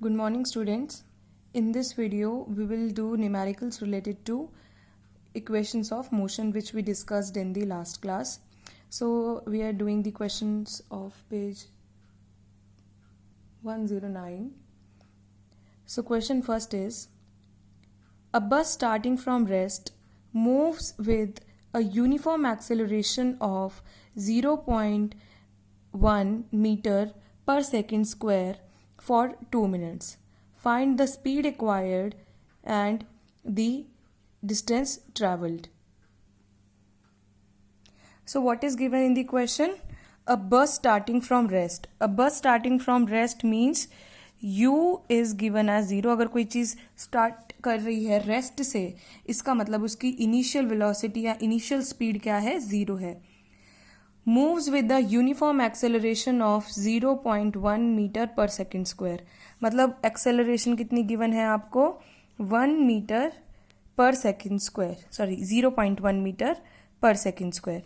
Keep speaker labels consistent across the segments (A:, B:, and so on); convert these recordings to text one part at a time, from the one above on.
A: Good morning, students. In this video, we will do numericals related to equations of motion which we discussed in the last class. So, we are doing the questions of page 109. So, question first is, a bus starting from rest moves with a uniform acceleration of 0.1 meter per second square for 2 minutes. Find the speed acquired and the distance traveled. So what is given in the question? A bus starting from rest. A bus starting from rest means u is given as 0. अगर कोई चीज़ start कर रही है rest से, इसका मतलब उसकी initial velocity या इनिशियल स्पीड क्या है? 0 है. Moves with the uniform acceleration of 0.1 metre per second square. मतलब एक्सेलरेशन कितनी गिवन है आपको? 1 metre per second square, 0.1 metre per second square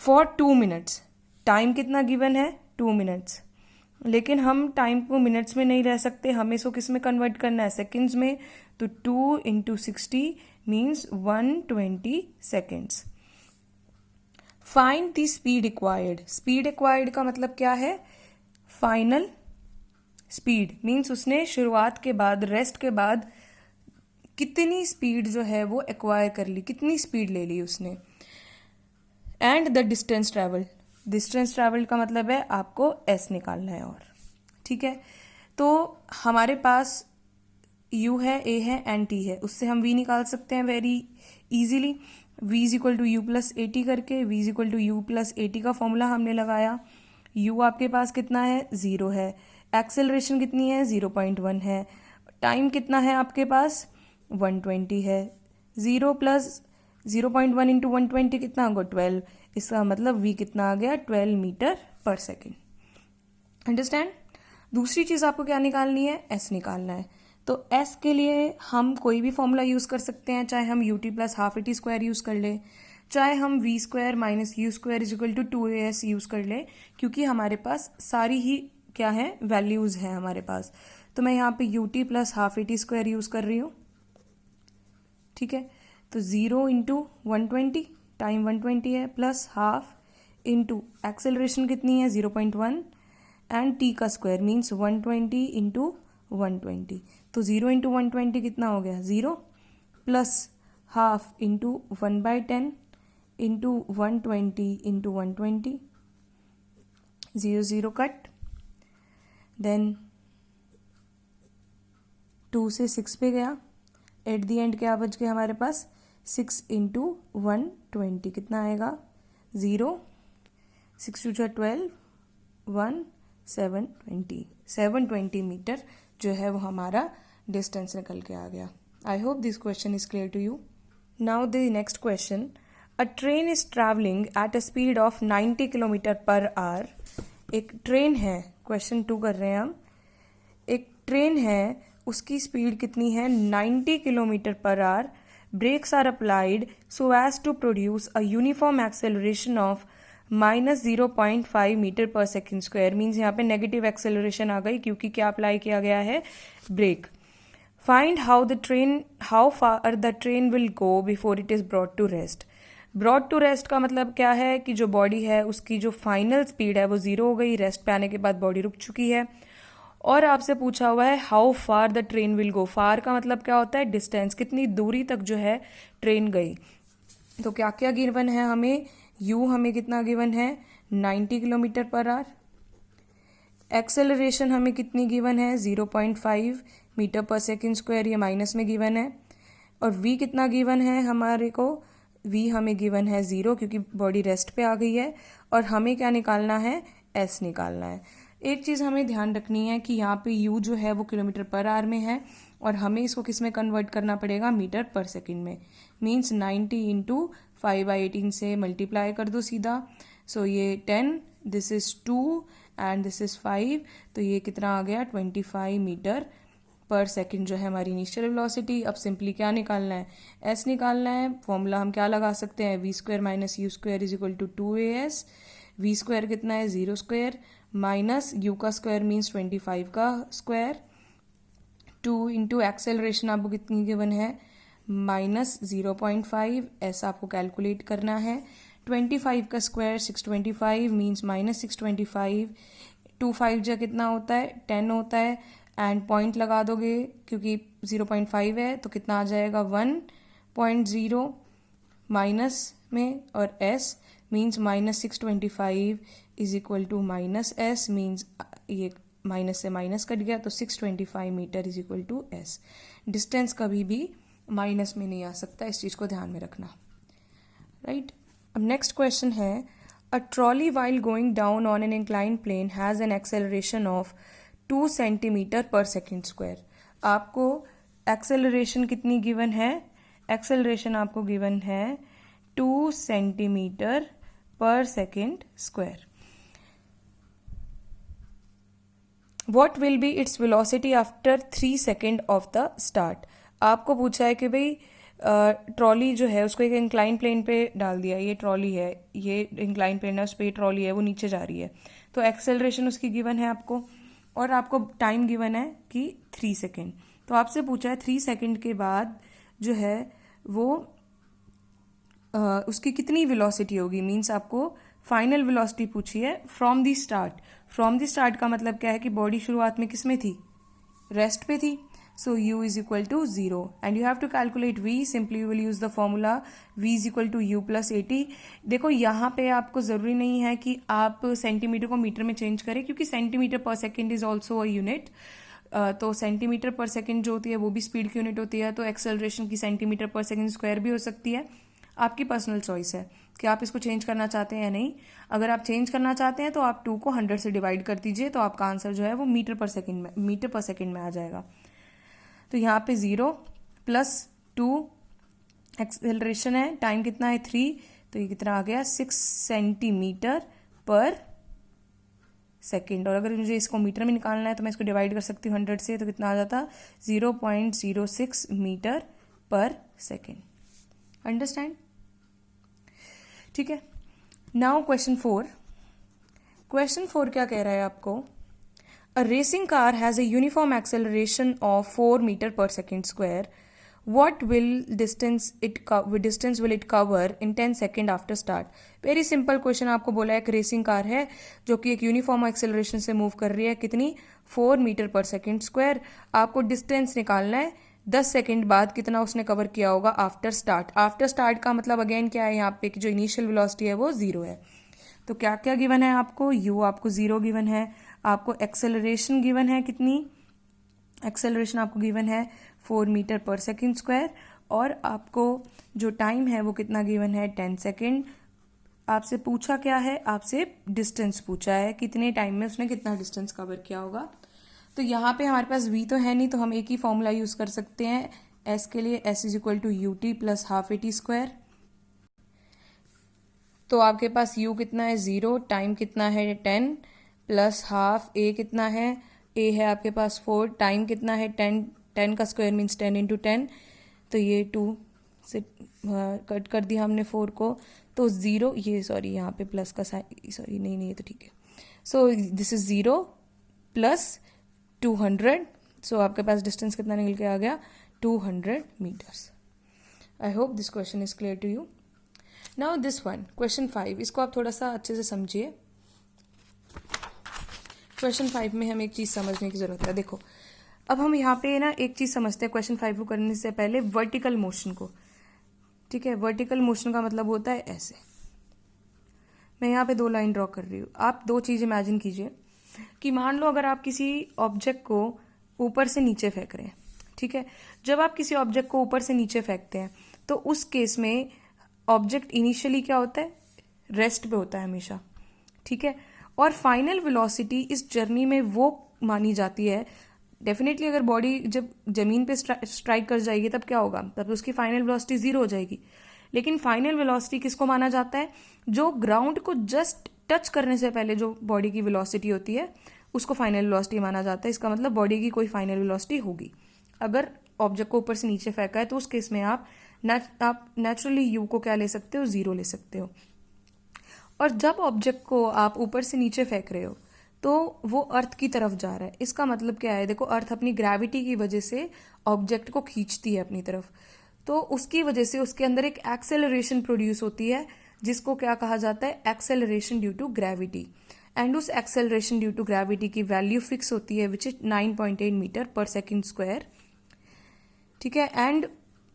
A: for 2 minutes. Time कितना गिवन है? 2 मिनट्स. लेकिन हम टाइम को मिनट्स में नहीं रह सकते, हमें इसको किस में कन्वर्ट करना है? सेकेंड्स में. तो 2 × 60 means 120 seconds. Find the speed acquired. Speed acquired का मतलब क्या है? फाइनल स्पीड मीन्स उसने शुरुआत के बाद, रेस्ट के बाद कितनी स्पीड जो है वो एक्वायर कर ली, कितनी स्पीड ले ली उसने. And the distance travel. Distance travel का मतलब है आपको एस निकालना है. और ठीक है, तो हमारे पास u है, a है एंड t है, उससे हम v निकाल सकते हैं very easily. v is equal to u plus a t करके, v is equal to u plus a t का फॉर्मूला हमने लगाया. u आपके पास कितना है? 0 है. एक्सेलरेशन कितनी है? 0.1 है. टाइम कितना है आपके पास? 120 है. 0 प्लस 0.1 इंटू 120 कितना होगा? 12. इसका मतलब v कितना आ गया? 12 मीटर पर सेकेंड. अंडरस्टैंड? दूसरी चीज़ आपको क्या निकालनी है? s निकालना है. तो s के लिए हम कोई भी फॉर्मूला यूज़ कर सकते हैं, चाहे हम ut plus half a t square use कर लें, चाहे हम v square minus u square is equal to 2as use कर लें, क्योंकि हमारे पास सारी ही क्या है? वैल्यूज़ हैं हमारे पास. तो मैं यहाँ पे ut plus half a t square use कर रही हूँ. ठीक है, तो 0 इंटू 120, टाइम 120 है, प्लस हाफ इंटू एक्सेलरेशन कितनी है? 0.1 एंड t का स्क्वायर मीन्स 120 इंटू 120. तो 0 इंटू 120 कितना हो गया? 0 plus half into 1/10 into 120 into 120, 0 0 cut. Then 2 से 6 पे गया. एट दी एंड क्या बच गया हमारे पास? 6 इंटू 120 कितना आएगा? 0. 6 2 12, 1 720 मीटर जो है वो हमारा डिस्टेंस निकल के आ गया. I hope this question is clear to you. Now the next question. A train is travelling at a speed of 90 kilometre per hour. एक ट्रेन है, क्वेश्चन 2 कर रहे हैं हम. एक ट्रेन है, उसकी स्पीड कितनी है? 90 kilometre per hour. Brakes are applied so as to produce a uniform acceleration of -0.5 metre per second square. Means यहाँ पे नेगेटिव एक्सेलरेशन आ गई क्योंकि क्या अप्लाई किया गया है? Brake. Find how far the train will go before it is brought to rest. Brought to rest का मतलब क्या है? कि जो बॉडी है उसकी जो फाइनल स्पीड है वो 0 हो गई, रेस्ट पे आने के बाद बॉडी रुक चुकी है. और आपसे पूछा हुआ है how far the train will go. Far का मतलब क्या होता है? डिस्टेंस, कितनी दूरी तक जो है ट्रेन गई. तो क्या क्या गिवन है हमें? u हमें कितना गिवन है? 90 किलोमीटर पर आवर. एक्सेलरेशन हमें कितनी गिवन है? 0.5 मीटर पर सेकेंड स्क्वायर, ये माइनस में गिवन है. और v कितना गिवन है हमारे को? v हमें गिवन है 0 क्योंकि बॉडी रेस्ट पे आ गई है. और हमें क्या निकालना है? s निकालना है. एक चीज़ हमें ध्यान रखनी है कि यहाँ पे u जो है वो किलोमीटर पर आवर में है और हमें इसको किस में कन्वर्ट करना पड़ेगा? मीटर पर सेकेंड में. मीन्स 90 इंटू 5/18 से मल्टीप्लाई कर दो सीधा. सो ये 10, this is 2 and this is 5. तो ये कितना आ गया? 25 मीटर पर सेकेंड जो है हमारी इनिशियल वेलोसिटी. अब सिंपली क्या निकालना है? s निकालना है. फॉर्मूला हम क्या लगा सकते हैं? v square minus u square is equal to 2as. V square कितना है 0 स्क्वायर माइनस यू का स्क्वायर मीन्स 25 का स्क्वायर 2 इंटू एक्सेलरेशन आपको कितनी गिवन है -0.5 ऐसा आपको कैलकुलेट करना है 25 का स्क्वायर 625 मीन्स -625 25 जा कितना होता है 10 होता है एंड पॉइंट लगा दोगे क्योंकि 0.5 है तो कितना आ जाएगा 1.0 माइनस में और s means -625 is equal to -s means ये माइनस से माइनस कट गया तो 625 metre is equal to s। Distance कभी भी माइनस में नहीं आ सकता, इस चीज को ध्यान में रखना, राइट। अब नेक्स्ट क्वेश्चन है a trolley while going down on an incline plane has an acceleration of 2 centimetre per second square. आपको एक्सेलरेशन कितनी गिवन है, एक्सेलरेशन आपको गिवन है 2 centimetre per second square. What will be its velocity after 3 second of the start. आपको पूछा है कि भाई ट्रॉली जो है उसको एक इंक्लाइन प्लेन पे डाल दिया, ये ट्रॉली है, ये इंक्लाइन प्लेन है, उस पर ट्रॉली है, वो नीचे जा रही है, तो एक्सेलरेशन उसकी गिवन है आपको और आपको टाइम गिवन है कि 3 सेकेंड। तो आपसे पूछा है 3 सेकेंड के बाद जो है वो उसकी कितनी वेलोसिटी होगी, मीन्स आपको फाइनल वेलोसिटी पूछी है from the start. From the start का मतलब क्या है कि बॉडी शुरुआत में किस में थी, रेस्ट पे थी, सो u is equal to 0 and you have to calculate v। Simply you will use the formula v is equal to u plus 80। देखो यहाँ पे आपको जरूरी नहीं है कि आप सेंटीमीटर को मीटर में चेंज करें क्योंकि centimetre per second is also a unit. तो सेंटीमीटर पर सेकेंड जो होती है वो भी स्पीड की यूनिट होती है, तो एक्सेलरेशन की सेंटीमीटर पर सेकेंड स्क्वायर भी हो सकती है। आपकी पर्सनल चॉइस है कि आप इसको चेंज करना चाहते हैं या नहीं। अगर आप चेंज करना चाहते हैं तो आप 2 को 100 से डिवाइड कर दीजिए, तो आपका आंसर जो है वो मीटर पर सेकेंड में आ जाएगा। तो यहाँ पे 0 प्लस 2 एक्सेलरेशन है, टाइम कितना है 3, तो ये कितना आ गया 6 सेंटीमीटर पर सेकेंड। और अगर मुझे इसको मीटर में निकालना है तो मैं इसको डिवाइड कर सकती हूँ 100 से, तो कितना आ जाता 0.06 मीटर पर सेकेंड। अंडरस्टैंड, ठीक है। Now question 4। क्वेश्चन 4 क्या कह रहा है आपको, a racing car has a uniform acceleration of 4 metre per second square. What will distance will it cover in 10 second after start. Very simple question. आपको बोला है एक रेसिंग कार है जो कि एक यूनिफॉर्म एक्सेलरेशन से मूव कर रही है, कितनी 4 मीटर पर सेकेंड स्क्वायर। आपको डिस्टेंस निकालना है 10 सेकेंड बाद कितना उसने कवर किया होगा आफ्टर स्टार्ट। आफ्टर स्टार्ट का मतलब अगेन क्या है, यहाँ पे कि जो इनिशियल वेलोसिटी है वो 0 है। तो क्या क्या गिवन है आपको, u आपको 0 गिवन है, आपको एक्सेलरेशन गिवन है, कितनी एक्सेलरेशन आपको गिवन है 4 मीटर पर सेकेंड स्क्वायर, और आपको जो टाइम है वो कितना गिवन है 10 सेकेंड। आपसे पूछा क्या है, आपसे डिस्टेंस पूछा है, कितने टाइम में उसने कितना डिस्टेंस कवर किया होगा। तो यहाँ पे हमारे पास v तो है नहीं, तो हम एक ही फॉर्मूला यूज कर सकते हैं s के लिए, s is equal to u t plus half a t square. तो आपके पास u कितना है 0, टाइम कितना है 10 प्लस हाफ a कितना है, a है आपके पास 4, टाइम कितना है 10 का स्क्वायर मीन्स 10 इंटू 10, तो ये 2 से कट कर दिया हमने 4 को, तो 0, ये सॉरी यहाँ पे प्लस का साइन, सॉरी नहीं ये तो ठीक है। So this is 0 plus 200, so आपके पास डिस्टेंस कितना निकल के आ गया 200 metres. I hope this question is clear to you. Now this one question 5, इसको आप थोड़ा सा अच्छे से समझिए। क्वेश्चन 5 में हमें एक चीज समझने की जरूरत है। देखो अब हम यहाँ पे ना एक चीज समझते हैं क्वेश्चन 5 को करने से पहले, वर्टिकल मोशन को, ठीक है। वर्टिकल मोशन का मतलब होता है ऐसे, मैं यहाँ पे 2 लाइन ड्रॉ कर रही हूँ। आप 2 चीज इमेजिन कीजिए कि मान लो अगर आप किसी ऑब्जेक्ट को ऊपर से नीचे फेंक रहे हैं, ठीक है। जब आप किसी ऑब्जेक्ट को ऊपर से नीचे फेंकते हैं तो उस केस में ऑब्जेक्ट इनिशियली क्या होता है, रेस्ट पे होता है हमेशा, ठीक है। और फाइनल वेलोसिटी इस जर्नी में वो मानी जाती है, डेफिनेटली अगर बॉडी जब जमीन पे स्ट्राइक कर जाएगी तब क्या होगा, तब तो उसकी फाइनल वेलोसिटी 0 हो जाएगी। लेकिन फाइनल वेलोसिटी किसको माना जाता है, जो ग्राउंड को जस्ट टच करने से पहले जो बॉडी की वेलोसिटी होती है उसको फाइनल वेलोसिटी माना जाता है। इसका मतलब बॉडी की कोई फाइनल वेलोसिटी होगी। अगर ऑब्जेक्ट को ऊपर से नीचे फेंका है तो उस केस में आप नेचुरली यू को क्या ले सकते हो, 0 ले सकते हो। और जब ऑब्जेक्ट को आप ऊपर से नीचे फेंक रहे हो तो वो अर्थ की तरफ जा रहा है। इसका मतलब क्या है, देखो अर्थ अपनी ग्रेविटी की वजह से ऑब्जेक्ट को खींचती है अपनी तरफ, तो उसकी वजह से उसके अंदर एक एक्सेलरेशन प्रोड्यूस होती है जिसको क्या कहा जाता है, acceleration due to gravity. And उस एक्सेलरेशन ड्यू टू ग्रेविटी की वैल्यू फिक्स होती है which is 9.8 metre per second square. ठीक है, एंड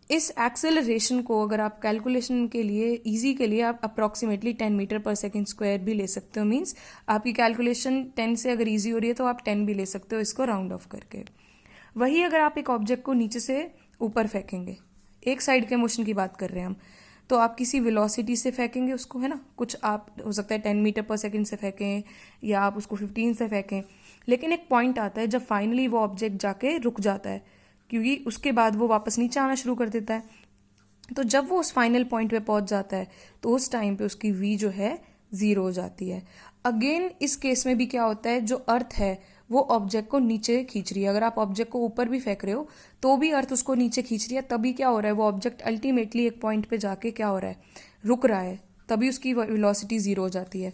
A: इस एक्सेलरेशन को अगर आप कैलकुलेशन के लिए इजी के लिए आप approximately 10 metre per second square भी ले सकते हो। मीन्स आपकी कैलकुलेशन 10 से अगर इजी हो रही है तो आप 10 भी ले सकते हो इसको राउंड ऑफ करके। वही अगर आप एक ऑब्जेक्ट को नीचे से ऊपर फेंकेंगे, एक साइड के मोशन की बात कर रहे हैं हम, तो आप किसी वेलोसिटी से फेंकेंगे उसको, है ना, कुछ आप हो सकता है 10 मीटर पर सेकेंड से फेंकें या आप उसको 15 से फेंकें, लेकिन एक पॉइंट आता है जब फाइनली वो ऑब्जेक्ट जाके रुक जाता है क्योंकि उसके बाद वो वापस नीचे आना शुरू कर देता है। तो जब वो उस फाइनल पॉइंट पे पहुंच जाता है तो उस टाइम पे उसकी वी जो है 0 हो जाती है। अगेन इस केस में भी क्या होता है, जो अर्थ है वो ऑब्जेक्ट को नीचे खींच रही है। अगर आप ऑब्जेक्ट को ऊपर भी फेंक रहे हो तो भी अर्थ उसको नीचे खींच रही है, तभी क्या हो रहा है, वो ऑब्जेक्ट अल्टीमेटली एक पॉइंट पे जाके क्या हो रहा है, रुक रहा है, तभी उसकी वेलोसिटी 0 हो जाती है।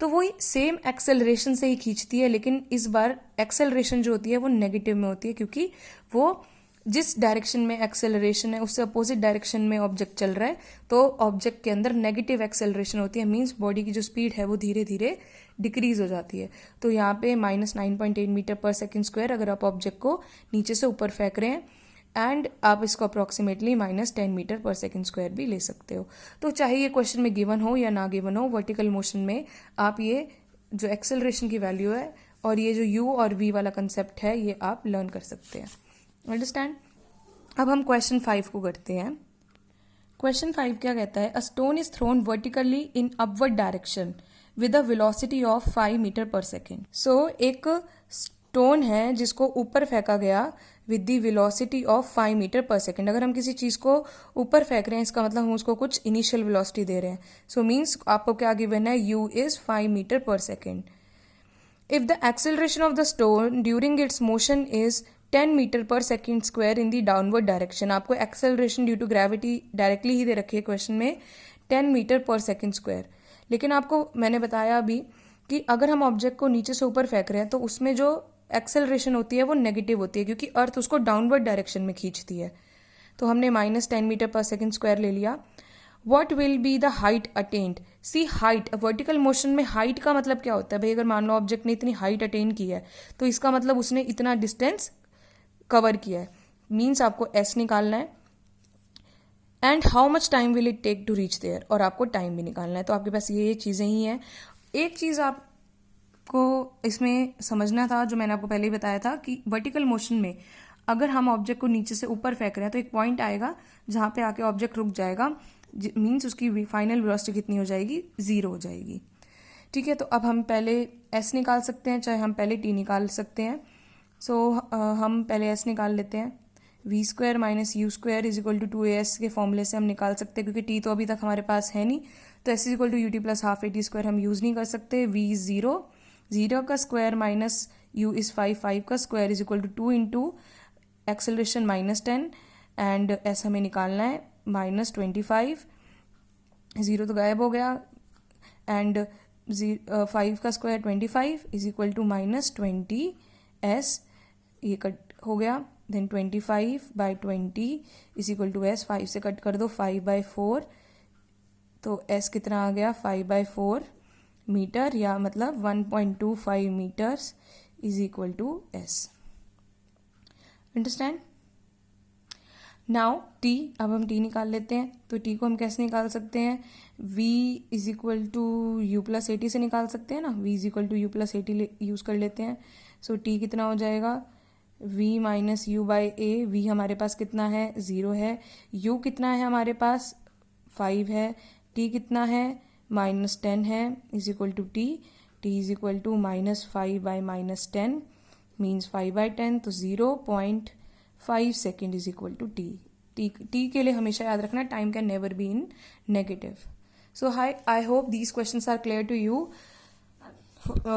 A: तो वही सेम एक्सेलरेशन से ही खींचती है, लेकिन इस बार एक्सेलरेशन जो होती है वो नेगेटिव में होती है क्योंकि वो जिस डायरेक्शन में एक्सेलरेशन है उससे अपोजिट डायरेक्शन में ऑब्जेक्ट चल रहा है, तो ऑब्जेक्ट के अंदर नेगेटिव एक्सेलरेशन होती है। मींस बॉडी की जो स्पीड है वो धीरे धीरे डिक्रीज हो जाती है। तो यहाँ पे -9.8 मीटर पर सेकेंड स्क्वायर अगर आप ऑब्जेक्ट को नीचे से ऊपर फेंक रहे हैं, एंड आप इसको approximately -10 metre per second square भी ले सकते हो। तो चाहे ये क्वेश्चन में गिवन हो या ना गिवन हो, वर्टिकल मोशन में आप ये जो एक्सेलरेशन की वैल्यू है और ये जो यू और वी वाला कंसेप्ट है ये आप लर्न कर सकते हैं। अंडरस्टैंड। अब हम क्वेश्चन 5 को करते हैं। क्वेश्चन 5 क्या कहता है, a stone is thrown vertically in upward direction with a velocity of 5 metre per second. So एक स्टोन है जिसको ऊपर फेंका गया with the velocity of 5 metre per second. अगर हम किसी चीज को ऊपर फेंक रहे हैं इसका मतलब हम उसको कुछ इनिशियल वेलोसिटी दे रहे हैं। सो मीन्स आपको क्या गिवन है, u is 5 metre per second. If the acceleration of the stone during its motion is 10 metre per second square in the downward direction. आपको acceleration due to gravity directly ही दे रखी है question में 10 metre per second square, लेकिन आपको मैंने बताया अभी कि अगर हम ऑब्जेक्ट को नीचे से ऊपर फेंक रहे हैं तो उसमें जो एक्सेलरेशन होती है वो नेगेटिव होती है क्योंकि अर्थ उसको डाउनवर्ड डायरेक्शन में खींचती है। तो हमने -10 मीटर पर सेकेंड स्क्वायर ले लिया। What will be the height attained. See height, vertical motion में हाइट का मतलब क्या होता है भाई, अगर मान लो ऑब्जेक्ट ने इतनी हाइट अटेन की है तो इसका मतलब उसने इतना डिस्टेंस कवर किया है। मीन्स आपको एस निकालना है and how much time will it take to reach there, और आपको टाइम भी निकालना है। तो आपके पास ये चीजें ही हैं। एक चीज आपको इसमें समझना था जो मैंने आपको पहले ही बताया था कि वर्टिकल मोशन में अगर हम ऑब्जेक्ट को नीचे से ऊपर फेंक रहे हैं तो एक पॉइंट आएगा जहां पे आके ऑब्जेक्ट रुक जाएगा, मीन्स उसकी फाइनल वेलोसिटी कितनी हो जाएगी, 0 हो जाएगी। ठीक है, तो अब हम पहले एस निकाल सकते हैं, चाहे हम पहले टी निकाल सकते हैं। सो हम पहले एस निकाल लेते हैं। V square minus u square is equal to 2as के फॉर्मूले से हम निकाल सकते हैं क्योंकि टी तो अभी तक हमारे पास है नहीं, तो s is equal to u t plus half AT square हम यूज नहीं कर सकते। वी इज 0, 0 का स्क्वायर माइनस यू इज 5, 5 का square is equal to 2 into acceleration -10 and s हमें निकालना है -25, 0 तो गायब हो गया एंड 5 का square 25 is equal to -20s, ये कट हो गया। Then 25/20 is equal to s, 5 से कट कर दो 5/4, तो s कितना आ गया 5/4 मीटर, या मतलब 1.25 metres is equal to s। Understand. Now t, अब हम t निकाल लेते हैं। तो t को हम कैसे निकाल सकते हैं, v is equal to u plus AT से निकाल सकते हैं ना, v is equal to u plus AT use कर लेते हैं। सो t कितना हो जाएगा, v minus u by a. v हमारे पास कितना है, 0 है। u कितना है हमारे पास, 5 है। t कितना है, -10 है, is equal to t। t is equal to -5/-10 means 5/10, तो 0.5 second is equal to t। t के लिए हमेशा याद रखना time can never be in negative. So I hope these questions are clear to you.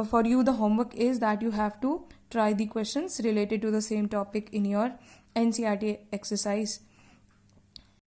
A: For you, the homework is that you have to try the questions related to the same topic in your NCERT exercise